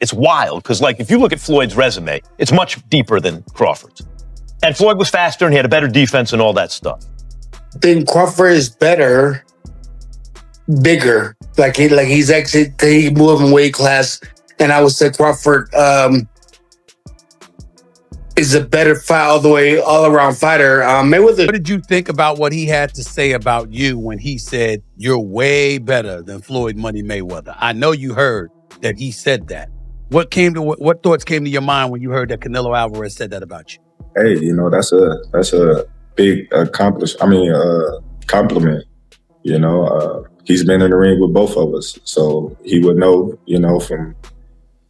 It's wild because, like, if you look at Floyd's resume, it's much deeper than Crawford's. And Floyd was faster and he had a better defense and all that stuff. I think Crawford is better, bigger. He's actually, he moved in weight class. And I would say Crawford is a better fight all-around fighter. Mayweather. What did you think about what he had to say about you when he said you're way better than Floyd Money Mayweather? I know you heard that he said that. What thoughts came to your mind when you heard that Canelo Alvarez said that about you? Hey, you know, that's a big compliment. You know, he's been in the ring with both of us, so he would know, you know, from...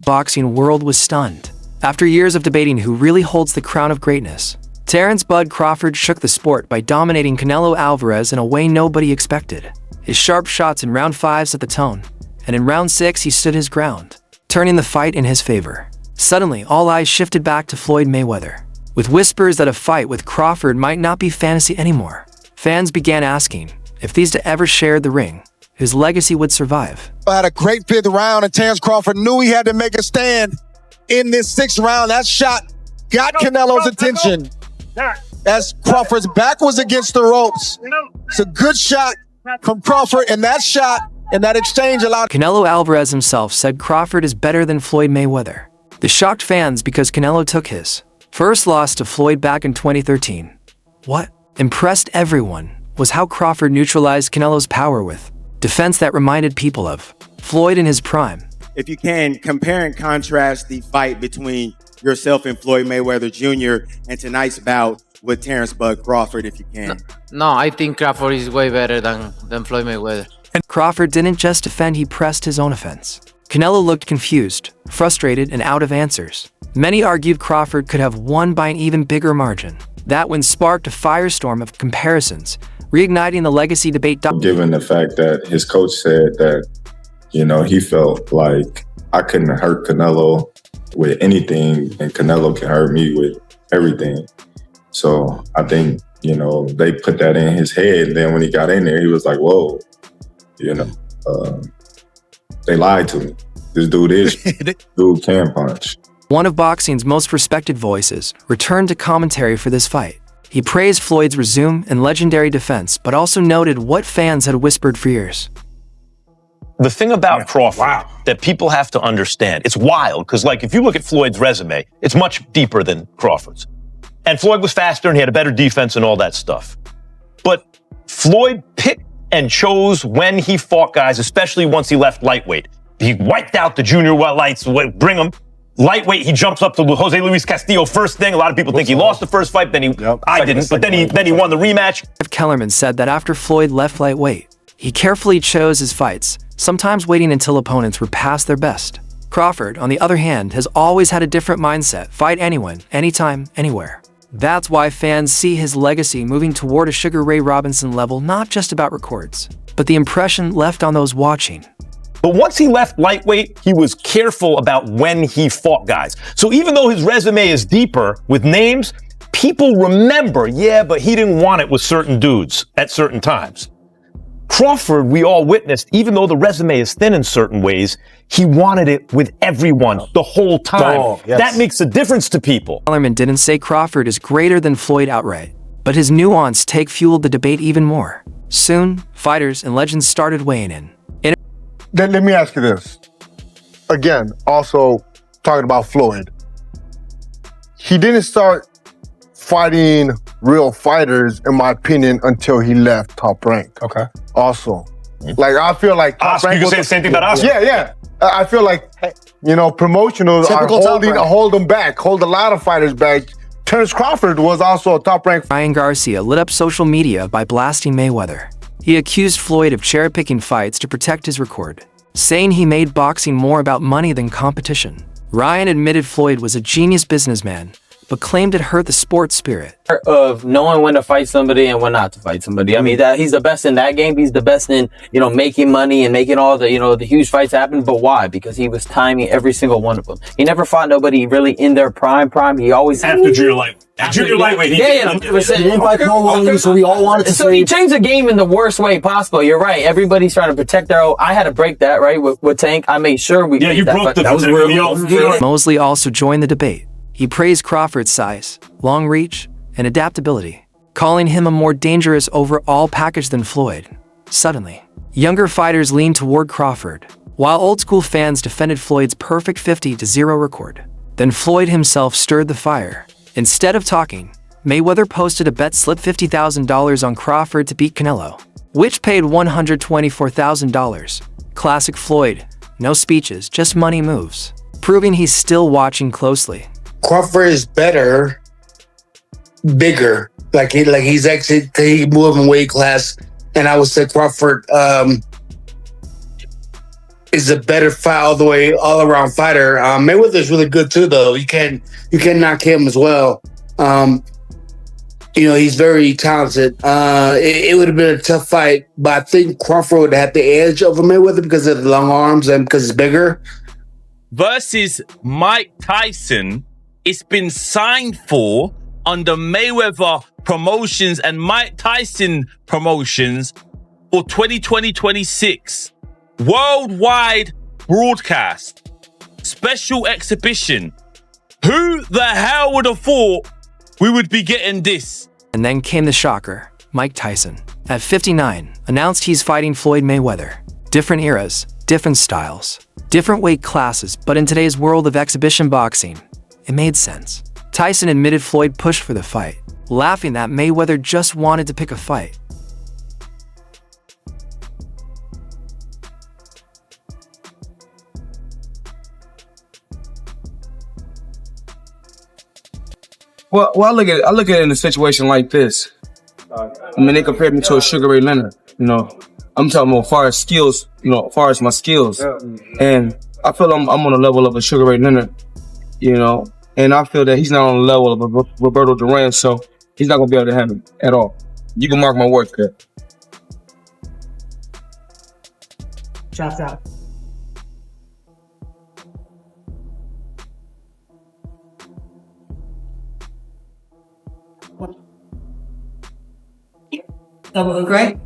Boxing world was stunned. After years of debating who really holds the crown of greatness, Terence "Bud" Crawford shook the sport by dominating Canelo Alvarez in a way nobody expected. His sharp shots in round 5 set the tone, and in round 6 he stood his ground, turning the fight in his favor. Suddenly, all eyes shifted back to Floyd Mayweather. With whispers that a fight with Crawford might not be fantasy anymore, fans began asking if these two ever shared the ring, his legacy would survive. Had a great 5th round, and Terence Crawford knew he had to make a stand in this 6th round. That shot got Canelo's attention as Crawford's back was against the ropes. It's a good shot from Crawford, and that shot and that exchange allowed... Canelo Alvarez himself said Crawford is better than Floyd Mayweather. This shocked fans because Canelo took his first loss to Floyd back in 2013. What impressed everyone was how Crawford neutralized Canelo's power with defense that reminded people of Floyd in his prime. If you can, compare and contrast the fight between yourself and Floyd Mayweather Jr. and tonight's bout with Terence "Bud" Crawford, if you can. No, I think Crawford is way better than Floyd Mayweather. Crawford didn't just defend, he pressed his own offense. Canelo looked confused, frustrated, and out of answers. Many argued Crawford could have won by an even bigger margin. That win sparked a firestorm of comparisons, reigniting the legacy debate. Given the fact that his coach said that, you know, he felt like I couldn't hurt Canelo with anything and Canelo can hurt me with everything. So I think, you know, they put that in his head. And then when he got in there, he was like, whoa, you know, they lied to me. This dude can punch. One of boxing's most respected voices returned to commentary for this fight. He praised Floyd's resume and legendary defense, but also noted what fans had whispered for years. The thing about Crawford that people have to understand, it's wild, because, like, if you look at Floyd's resume, it's much deeper than Crawford's. And Floyd was faster and he had a better defense and all that stuff. But Floyd picked and chose when he fought guys, especially once he left lightweight. He wiped out the junior lights, bring him. Lightweight, he jumps up to Jose Luis Castillo first thing. A lot of people think he lost the first fight, then he won the rematch. Kellerman said that after Floyd left lightweight, he carefully chose his fights, sometimes waiting until opponents were past their best. Crawford, on the other hand, has always had a different mindset: fight anyone, anytime, anywhere. That's why fans see his legacy moving toward a Sugar Ray Robinson level, not just about records, but the impression left on those watching. But once he left lightweight, he was careful about when he fought guys. So even though his resume is deeper with names, people remember, yeah, but he didn't want it with certain dudes at certain times. Crawford, we all witnessed, even though the resume is thin in certain ways, he wanted it with everyone the whole time. Oh, yes. That makes a difference to people. Kellerman didn't say Crawford is greater than Floyd outright, but his nuanced take fueled the debate even more. Soon, fighters and legends started weighing in. Let me ask you this. Again, also talking about Floyd. He didn't start fighting real fighters, in my opinion, until he left Top Rank. Okay. Also. Like, I feel like Top Oscar, Rank you can say the same thing about Oscar. Yeah. I feel like, you know, promotionals are hold them back, hold a lot of fighters back. Terence Crawford was also a Top Rank. Ryan Garcia lit up social media by blasting Mayweather. He accused Floyd of cherry-picking fights to protect his record, saying he made boxing more about money than competition. Ryan admitted Floyd was a genius businessman, but claimed it hurt the sports spirit. Of knowing when to fight somebody and when not to fight somebody. I mean, he's the best in that game. He's the best in, making money and making all the, the huge fights happen. But why? Because he was timing every single one of them. He never fought nobody really in their prime. He always after junior lightweight. Junior lightweight. So we all wanted to. So he changed the game in the worst way possible. You're right. Everybody's trying to protect their own. I had to break that right with Tank. I made sure we. Yeah, you broke that. That was real. Mosley also joined the debate. He praised Crawford's size, long reach, and adaptability, calling him a more dangerous overall package than Floyd. Suddenly, younger fighters leaned toward Crawford, while old-school fans defended Floyd's perfect 50-0 record. Then Floyd himself stirred the fire. Instead of talking, Mayweather posted a bet slip $50,000 on Crawford to beat Canelo, which paid $124,000. Classic Floyd, no speeches, just money moves, proving he's still watching closely. Crawford is better, bigger. He's actually he moved in weight class, and I would say Crawford is a better fight all around fighter. Mayweather's really good too, though. You can knock him as well. He's very talented. It would have been a tough fight, but I think Crawford would have the edge over Mayweather because of the long arms and because he's bigger. Versus Mike Tyson. It's been signed for under Mayweather Promotions and Mike Tyson Promotions for 2020-26. Worldwide broadcast. Special exhibition. Who the hell would have thought we would be getting this? And then came the shocker. Mike Tyson, at 59, announced he's fighting Floyd Mayweather. Different eras, different styles, different weight classes, but in today's world of exhibition boxing, it made sense. Tyson admitted Floyd pushed for the fight, laughing that Mayweather just wanted to pick a fight. Well, I look at it in a situation like this. I mean, they compared me to a Sugar Ray Leonard. I'm talking about as far as skills. As far as my skills, and I feel I'm on the level of a Sugar Ray Leonard. And I feel that he's not on the level of a Roberto Duran, so he's not gonna be able to have him at all. You can mark my words there. Chops out. Double great.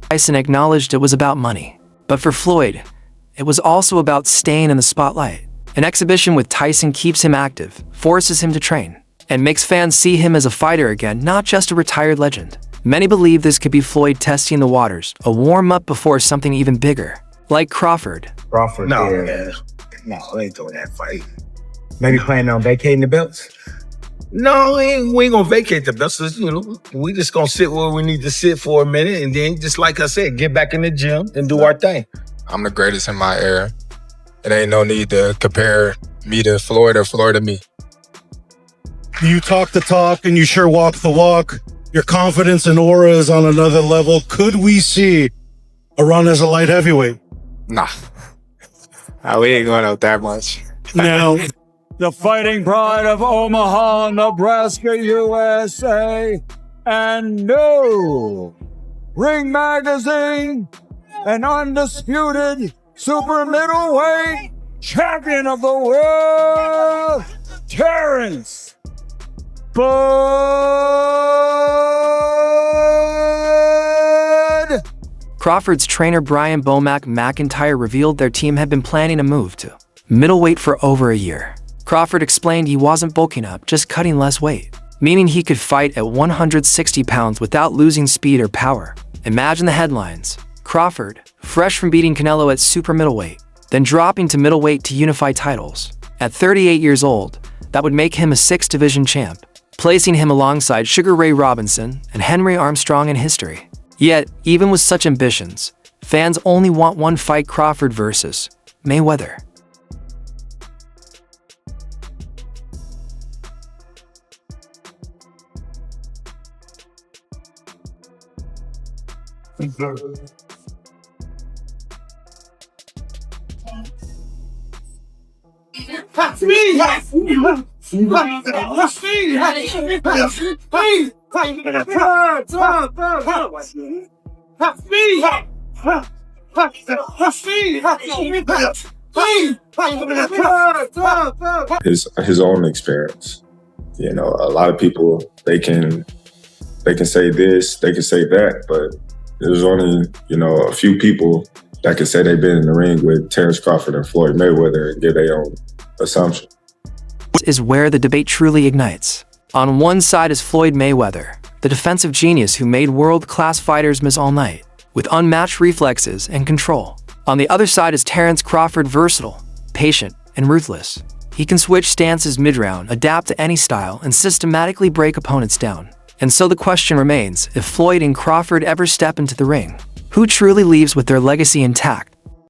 Tyson acknowledged it was about money, but for Floyd, it was also about staying in the spotlight. An exhibition with Tyson keeps him active, forces him to train, and makes fans see him as a fighter again, not just a retired legend. Many believe this could be Floyd testing the waters, a warm-up before something even bigger, like Crawford. Crawford, no, they ain't doing that fight. Maybe planning on vacating the belts? No, we ain't gonna vacate the belts. We just gonna sit where we need to sit for a minute, and then, just like I said, get back in the gym and do our thing. I'm the greatest in my era. It ain't no need to compare me to Floyd or Floyd to me. You talk the talk and you sure walk the walk. Your confidence and aura is on another level. Could we see a run as a light heavyweight? Nah. We ain't going out that much. Now, the fighting pride of Omaha, Nebraska, USA, and new Ring Magazine, an undisputed super middleweight champion of the world, Terence Bud. Crawford's trainer Brian Bomac McIntyre revealed their team had been planning a move to middleweight for over a year. Crawford explained he wasn't bulking up, just cutting less weight, meaning he could fight at 160 pounds without losing speed or power. Imagine the headlines. Crawford, fresh from beating Canelo at super middleweight, then dropping to middleweight to unify titles. At 38 years old, that would make him a 6-division champ, placing him alongside Sugar Ray Robinson and Henry Armstrong in history. Yet, even with such ambitions, fans only want one fight: Crawford versus Mayweather. His own experience. You know, a lot of people they can say this, they can say that, but there's only, you know, a few people that can say they've been in the ring with Terence Crawford and Floyd Mayweather and give their own assumption. This is where the debate truly ignites. On one side is Floyd Mayweather, the defensive genius who made world-class fighters miss all night, with unmatched reflexes and control. On the other side is Terence Crawford, versatile, patient, and ruthless. He can switch stances mid-round, adapt to any style, and systematically break opponents down. And so the question remains, if Floyd and Crawford ever step into the ring, who truly leaves with their legacy intact?